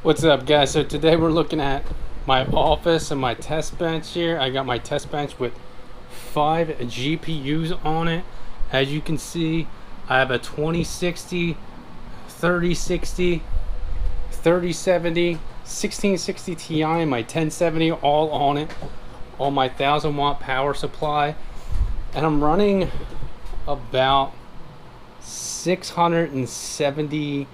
What's up, guys? So today we're looking at my office and my test bench here. I got my test bench with 5 GPUs on it. As you can see, I have a 2060, 3060, 3070, 1660 Ti, and my 1070 all on it, on my 1000-watt power supply. And I'm running about 676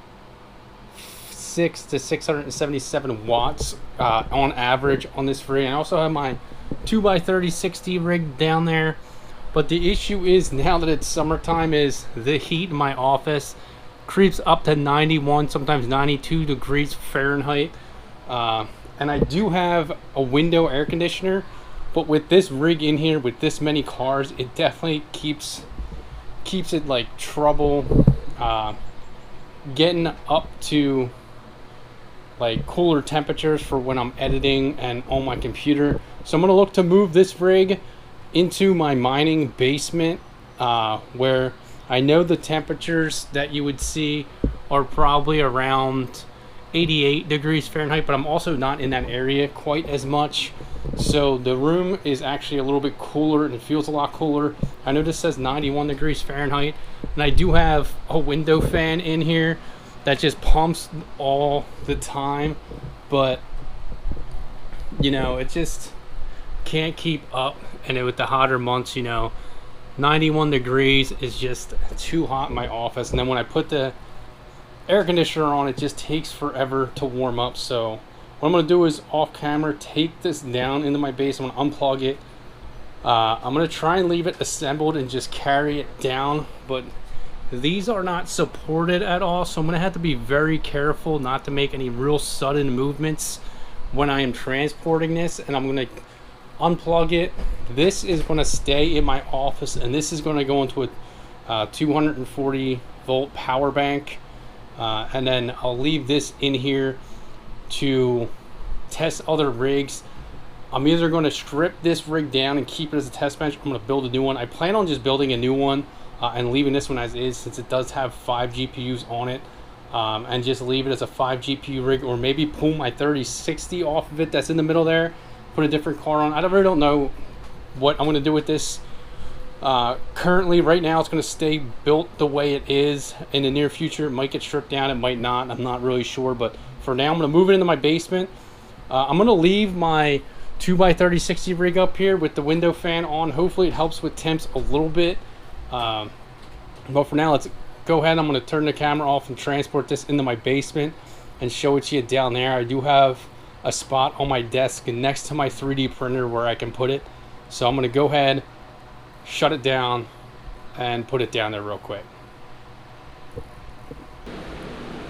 to 677 watts on average on this rig. I also have my 2x3060 rig down there, but the issue is now that it's summertime is the heat in my office creeps up to 91, sometimes 92 degrees Fahrenheit, and I do have a window air conditioner, but with this rig in here with this many cars, it definitely keeps it like trouble getting up to like cooler temperatures for when I'm editing and on my computer. So I'm gonna look to move this rig into my mining basement, where I know the temperatures that you would see are probably around 88 degrees Fahrenheit, but I'm also not in that area quite as much. So the room is actually a little bit cooler and it feels a lot cooler. I know this says 91 degrees Fahrenheit, and I do have a window fan in here that just pumps all the time, but you know, it just can't keep up. And with the hotter months, you know, 91 degrees is just too hot in my office, and then when I put the air conditioner on, it just takes forever to warm up. So what I'm gonna do is off camera take this down into my base. I'm gonna unplug it. I'm gonna try and leave it assembled and just carry it down, but these are not supported at all, so I'm gonna have to be very careful not to make any real sudden movements when I am transporting this. And I'm gonna unplug it. This is gonna stay in my office, and this is gonna go into a 240 volt power bank, and then I'll leave this in here to test other rigs. I'm either going to strip this rig down and keep it as a test bench. I'm going to build a new one. I plan on just building a new one and leaving this one as is, since it does have 5 GPUs on it, and just leave it as a 5 GPU rig, or maybe pull my 3060 off of it that's in the middle there, put a different car on. I really don't know what I'm going to do with this. Currently, right now, it's going to stay built the way it is. In the near future, it might get stripped down, it might not. I'm not really sure, but for now, I'm going to move it into my basement. I'm going to leave my 2x3060 rig up here with the window fan on. Hopefully, it helps with temps a little bit. But for now, let's go ahead. I'm going to turn the camera off and transport this into my basement and show it to you down there. I do have a spot on my desk next to my 3D printer where I can put it. So I'm going to go ahead, shut it down, and put it down there real quick.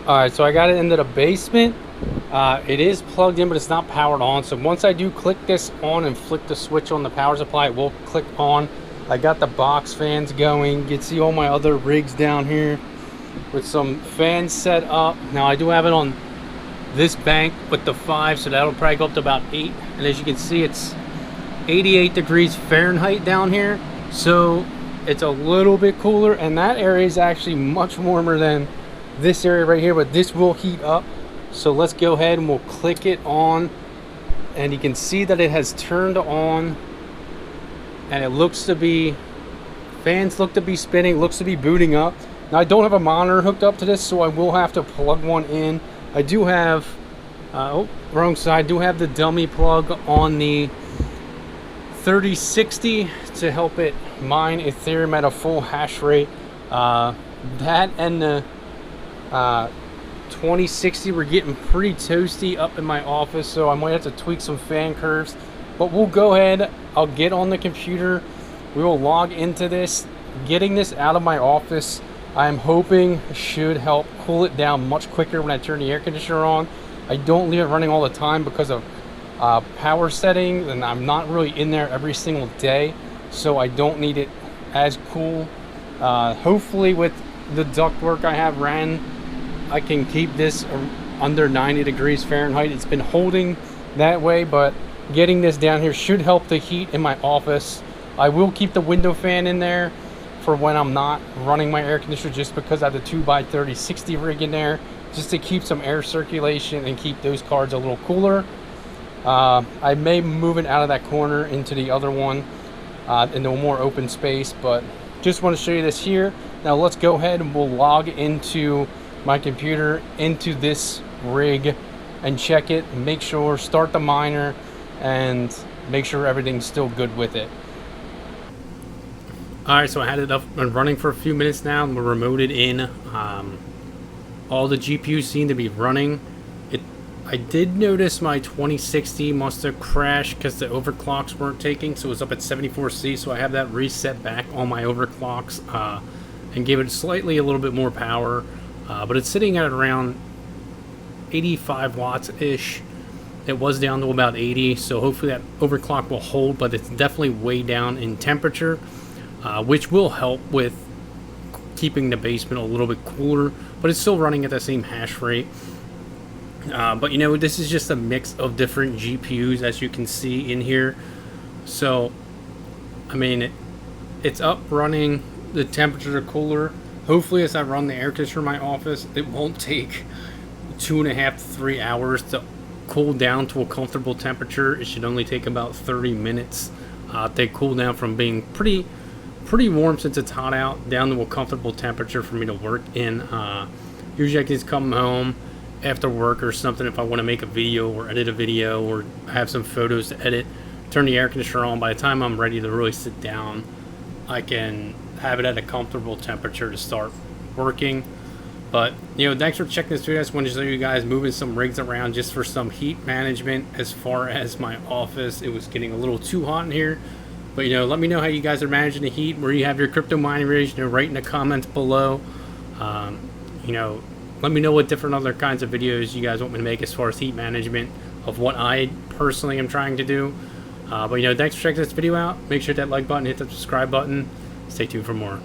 Alright, so I got it into the basement. It is plugged in, but it's not powered on. So once I do click this on and flick the switch on the power supply, it will click on. I got the box fans going. You can see all my other rigs down here with some fans set up. Now I do have it on this bank with the 5, so that'll probably go up to about 8. And as you can see, it's 88 degrees Fahrenheit down here. So it's a little bit cooler, and that area is actually much warmer than this area right here, but this will heat up. So let's go ahead and we'll click it on, and you can see that it has turned on, and it looks to be, fans look to be spinning, looks to be booting up. Now I don't have a monitor hooked up to this, so I will have to plug one in. I do have oh, wrong side, I do have the dummy plug on the 3060 to help it mine Ethereum at a full hash rate. That and the 2060 were getting pretty toasty up in my office, so I might have to tweak some fan curves. But we'll go ahead, I'll get on the computer, we will log into this. Getting this out of my office, I'm hoping should help cool it down much quicker when I turn the air conditioner on. I don't leave it running all the time because of power settings, and I'm not really in there every single day, so I don't need it as cool. Hopefully with the ductwork I have ran, I can keep this under 90 degrees Fahrenheit. It's been holding that way, but getting this down here should help the heat in my office. I will keep the window fan in there for when I'm not running my air conditioner, just because I have the 2x3060 rig in there just to keep some air circulation and keep those cards a little cooler. I may move it out of that corner into the other one, into a more open space, but just want to show you this here. Now let's go ahead and we'll log into my computer into this rig and check it, make sure, start the miner, and make sure everything's still good with it. Alright, so I had it up and running for a few minutes now, and we're remoted in. All the GPUs seem to be running. I did notice my 2060 must have crashed because the overclocks weren't taking, so it was up at 74C, so I have that reset back on my overclocks and gave it slightly a little bit more power, but it's sitting at around 85 watts-ish. It was down to about 80, so hopefully that overclock will hold, but it's definitely way down in temperature, which will help with keeping the basement a little bit cooler, but it's still running at the same hash rate. But you know, this is just a mix of different GPUs, as you can see in here. So I mean, it's up running, the temperatures are cooler. Hopefully as I run the air conditioner in my office, it won't take 2.5 to 3 hours to cool down to a comfortable temperature. It should only take about 30 minutes. They cool down from being pretty warm since it's hot out down to a comfortable temperature for me to work in. Usually I can just come home after work or something if I want to make a video or edit a video or have some photos to edit, turn the air conditioner on. By the time I'm ready to really sit down, I can have it at a comfortable temperature to start working. But you know, thanks for checking this video. I just wanted to show you guys moving some rigs around just for some heat management. As far as my office, it was getting a little too hot in here. But you know, let me know how you guys are managing the heat, where you have your crypto mining rigs. You know, write in the comments below. You know, let me know what different other kinds of videos you guys want me to make as far as heat management of what I personally am trying to do. But you know, thanks for checking this video out. Make sure to hit that like button, hit the subscribe button. Stay tuned for more.